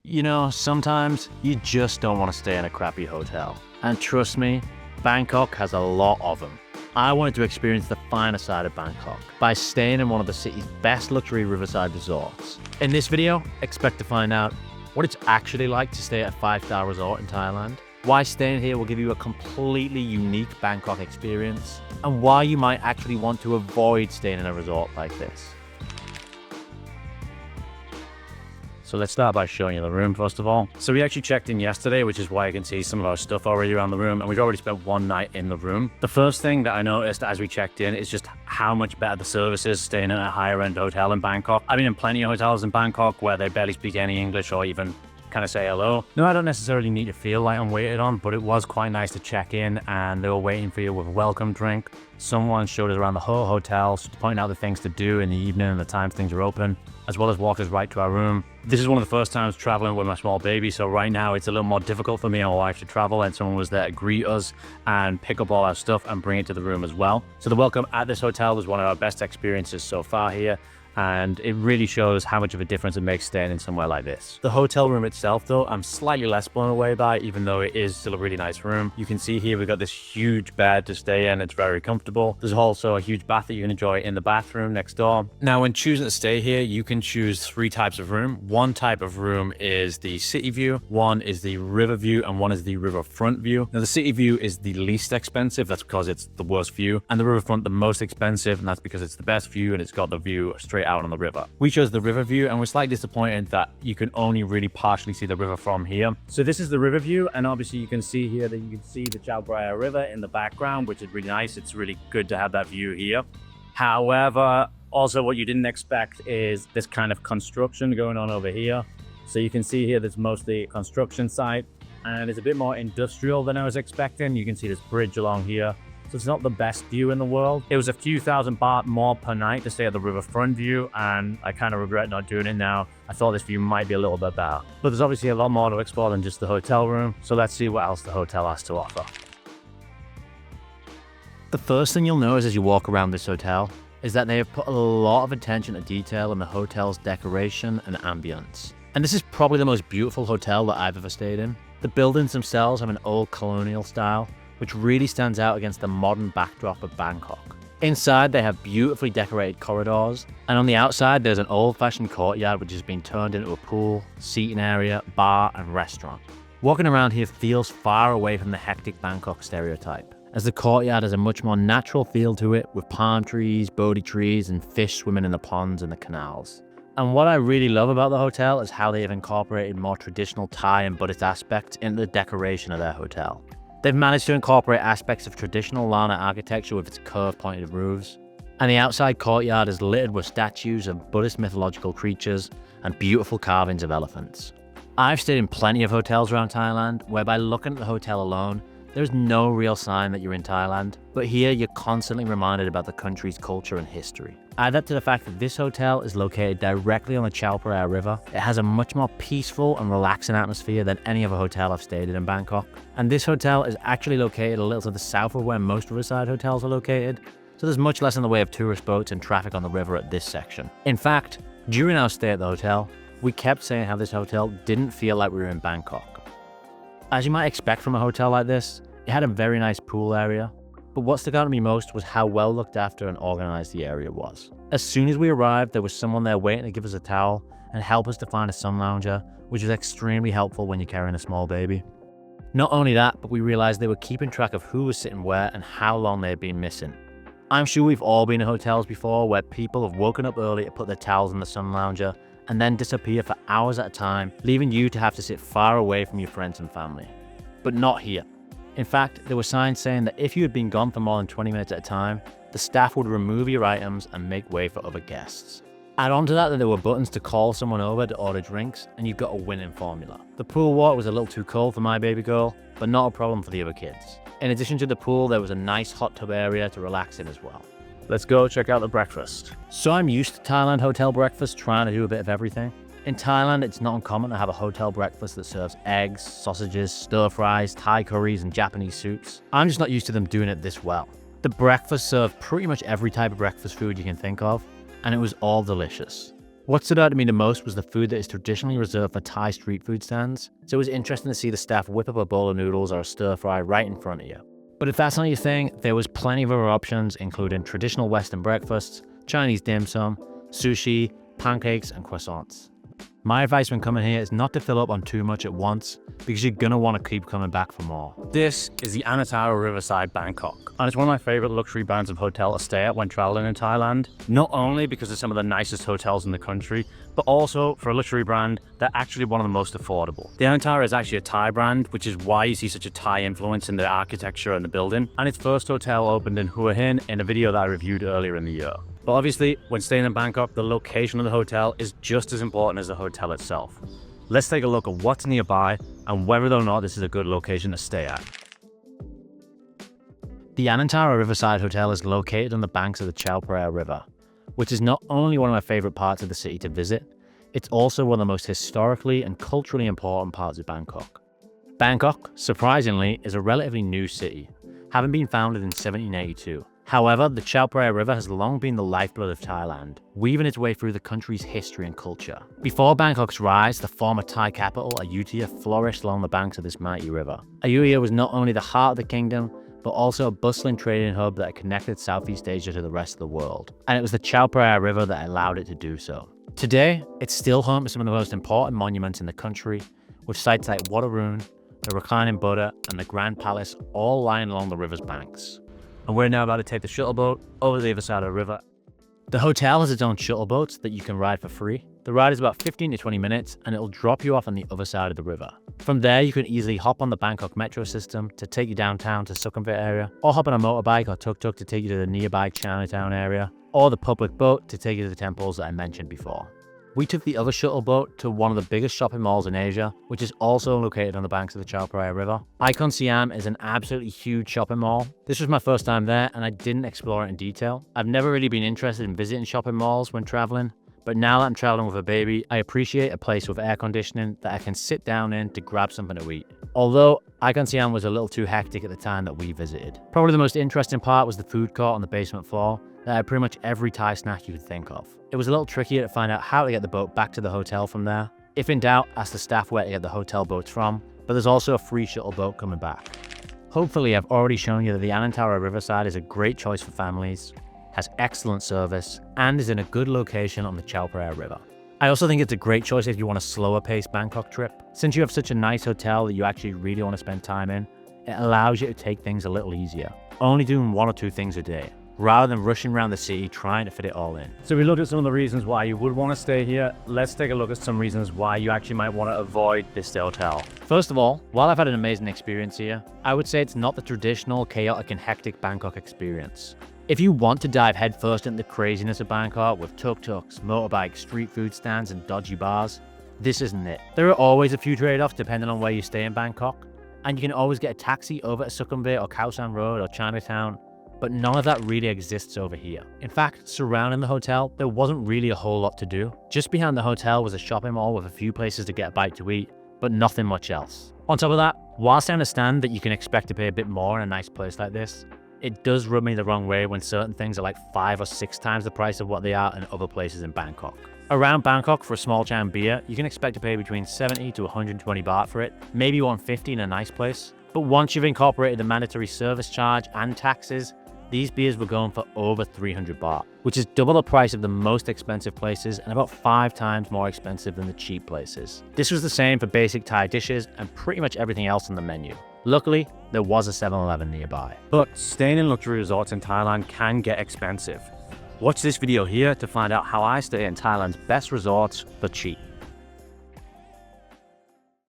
You know, sometimes you just don't want to stay in a crappy hotel. And trust me, Bangkok has a lot of them. I wanted to experience the finer side of Bangkok by staying in one of the city's best luxury riverside resorts. In this video, expect to find out what it's actually like to stay at a 5-star resort in Thailand, why staying here will give you a completely unique Bangkok experience, and why you might actually want to avoid staying in a resort like this. So let's start by showing you the room first of all. So we actually checked in yesterday, which is why you can see some of our stuff already around the room, and we've already spent one night in the room. The first thing that I noticed as we checked in is just how much better the service is staying in a higher end hotel in Bangkok. I've been in plenty of hotels in Bangkok where they barely speak any English or even kind of say hello. No, I don't necessarily need to feel like I'm waited on, but it was quite nice to check in and they were waiting for you with a welcome drink. Someone showed us around the whole hotel, pointing out the things to do in the evening and the times things are open, as well as walk us right to our room. This is one of the first times traveling with my small baby, so right now it's a little more difficult for me and my wife to travel, and someone was there to greet us and pick up all our stuff and bring it to the room as well. So the welcome at this hotel was one of our best experiences so far here, and it really shows how much of a difference it makes staying in somewhere like this. The hotel room itself though, I'm slightly less blown away by, even though it is still a really nice room. You can see here we've got this huge bed to stay in. It's very comfortable. There's also a huge bath that you can enjoy in the bathroom next door. Now when choosing to stay here, you can choose 3 types of room. One type of room is the city view, one is the river view, and one is the riverfront view. Now the city view is the least expensive, that's because it's the worst view, and the riverfront the most expensive, and that's because it's the best view and it's got the view straight out on the river. We chose the river view and we're slightly disappointed that you can only really partially see the river from here. So this is the river view, and obviously you can see here that you can see the Chao Phraya river in the background, which is really nice. It's really good to have that view here. However, also what you didn't expect is this kind of construction going on over here. So you can see here there's mostly a construction site and it's a bit more industrial than I was expecting. You can see this bridge along here. So it's not the best view in the world. It was a few thousand baht more per night to stay at the riverfront view, and I kind of regret not doing it now. I thought this view might be a little bit better. But there's obviously a lot more to explore than just the hotel room, so let's see what else the hotel has to offer. The first thing you'll notice as you walk around this hotel is that they have put a lot of attention to detail in the hotel's decoration and ambience. And this is probably the most beautiful hotel that I've ever stayed in. The buildings themselves have an old colonial style, which really stands out against the modern backdrop of Bangkok. Inside, they have beautifully decorated corridors, and on the outside, there's an old-fashioned courtyard which has been turned into a pool, seating area, bar, and restaurant. Walking around here feels far away from the hectic Bangkok stereotype, as the courtyard has a much more natural feel to it, with palm trees, bodhi trees, and fish swimming in the ponds and the canals. And what I really love about the hotel is how they have incorporated more traditional Thai and Buddhist aspects into the decoration of their hotel. They've managed to incorporate aspects of traditional Lana architecture with its curved pointed roofs, and the outside courtyard is littered with statues of Buddhist mythological creatures and beautiful carvings of elephants. I've stayed in plenty of hotels around Thailand where by looking at the hotel alone, there's no real sign that you're in Thailand, but here you're constantly reminded about the country's culture and history. Add that to the fact that this hotel is located directly on the Chao Phraya River. It has a much more peaceful and relaxing atmosphere than any other hotel I've stayed in Bangkok. And this hotel is actually located a little to the south of where most riverside hotels are located, so there's much less in the way of tourist boats and traffic on the river at this section. In fact, during our stay at the hotel, we kept saying how this hotel didn't feel like we were in Bangkok. As you might expect from a hotel like this, it had a very nice pool area, but what stuck out to me most was how well looked after and organized the area was. As soon as we arrived, there was someone there waiting to give us a towel and help us to find a sun lounger, which is extremely helpful when you're carrying a small baby. Not only that, but we realized they were keeping track of who was sitting where and how long they had been missing. I'm sure we've all been in hotels before where people have woken up early to put their towels in the sun lounger and then disappear for hours at a time, leaving you to have to sit far away from your friends and family. But not here. In fact, there were signs saying that if you had been gone for more than 20 minutes at a time, the staff would remove your items and make way for other guests. Add on to that there were buttons to call someone over to order drinks, and you've got a winning formula. The pool water was a little too cold for my baby girl, but not a problem for the other kids. In addition to the pool, there was a nice hot tub area to relax in as well. Let's go check out the breakfast. So I'm used to Thailand hotel breakfast, trying to do a bit of everything. In Thailand, it's not uncommon to have a hotel breakfast that serves eggs, sausages, stir fries, Thai curries, and Japanese soups. I'm just not used to them doing it this well. The breakfast served pretty much every type of breakfast food you can think of, and it was all delicious. What stood out to me the most was the food that is traditionally reserved for Thai street food stands, so it was interesting to see the staff whip up a bowl of noodles or a stir fry right in front of you. But if that's not your thing, there was plenty of other options, including traditional Western breakfasts, Chinese dim sum, sushi, pancakes, and croissants. My advice when coming here is not to fill up on too much at once, because you're gonna want to keep coming back for more. This is the Anatara Riverside, Bangkok, and it's one of my favorite luxury brands of hotel to stay at when traveling in Thailand. Not only because it's some of the nicest hotels in the country, but also for a luxury brand, they're actually one of the most affordable. The Anatara is actually a Thai brand, which is why you see such a Thai influence in the architecture and the building, and its first hotel opened in Hua Hin in a video that I reviewed earlier in the year. But obviously, when staying in Bangkok, the location of the hotel is just as important as the hotel itself. Let's take a look at what's nearby and whether or not this is a good location to stay at. The Anantara Riverside Hotel is located on the banks of the Chao Phraya River, which is not only one of my favorite parts of the city to visit, it's also one of the most historically and culturally important parts of Bangkok. Bangkok, surprisingly, is a relatively new city, having been founded in 1782. However, the Chao Phraya River has long been the lifeblood of Thailand, weaving its way through the country's history and culture. Before Bangkok's rise, the former Thai capital, Ayutthaya, flourished along the banks of this mighty river. Ayutthaya was not only the heart of the kingdom, but also a bustling trading hub that connected Southeast Asia to the rest of the world. And it was the Chao Phraya River that allowed it to do so. Today, it's still home to some of the most important monuments in the country, with sites like Wat Arun, the reclining Buddha, and the Grand Palace all lying along the river's banks. And we're now about to take the shuttle boat over the other side of the river. The hotel has its own shuttle boats that you can ride for free. The ride is about 15 to 20 minutes and it'll drop you off on the other side of the river. From there, you can easily hop on the Bangkok metro system to take you downtown to Sukhumvit area, or hop on a motorbike or tuk-tuk to take you to the nearby Chinatown area, or the public boat to take you to the temples that I mentioned before. We took the other shuttle boat to one of the biggest shopping malls in Asia, which is also located on the banks of the Chao Phraya River. Icon Siam is an absolutely huge shopping mall. This was my first time there and I didn't explore it in detail. I've never really been interested in visiting shopping malls when traveling, but now that I'm traveling with a baby, I appreciate a place with air conditioning that I can sit down in to grab something to eat. Although Icon Siam was a little too hectic at the time that we visited. Probably the most interesting part was the food court on the basement floor that had pretty much every Thai snack you could think of. It was a little trickier to find out how to get the boat back to the hotel from there. If in doubt, ask the staff where to get the hotel boats from, but there's also a free shuttle boat coming back. Hopefully I've already shown you that the Anantara Riverside is a great choice for families, has excellent service, and is in a good location on the Chao Phraya River. I also think it's a great choice if you want a slower paced Bangkok trip. Since you have such a nice hotel that you actually really want to spend time in, it allows you to take things a little easier, only doing 1 or 2 things a day, rather than rushing around the city trying to fit it all in. So we looked at some of the reasons why you would want to stay here. Let's take a look at some reasons why you actually might want to avoid this hotel. First of all, while I've had an amazing experience here, I would say it's not the traditional chaotic and hectic Bangkok experience. If you want to dive headfirst into the craziness of Bangkok with tuk-tuks, motorbikes, street food stands, and dodgy bars, this isn't it. There are always a few trade-offs depending on where you stay in Bangkok, and you can always get a taxi over to Sukhumvit or Khao San Road or Chinatown, but none of that really exists over here. In fact, surrounding the hotel, there wasn't really a whole lot to do. Just behind the hotel was a shopping mall with a few places to get a bite to eat, but nothing much else. On top of that, whilst I understand that you can expect to pay a bit more in a nice place like this, it does rub me the wrong way when certain things are like 5 or 6 times the price of what they are in other places in Bangkok. Around Bangkok, for a small Chan beer, you can expect to pay between 70 to 120 baht for it, maybe 150 in a nice place. But once you've incorporated the mandatory service charge and taxes, these beers were going for over 300 baht, which is double the price of the most expensive places and about 5 times more expensive than the cheap places. This was the same for basic Thai dishes and pretty much everything else on the menu. Luckily, there was a 7-Eleven nearby. But staying in luxury resorts in Thailand can get expensive. Watch this video here to find out how I stay in Thailand's best resorts for cheap.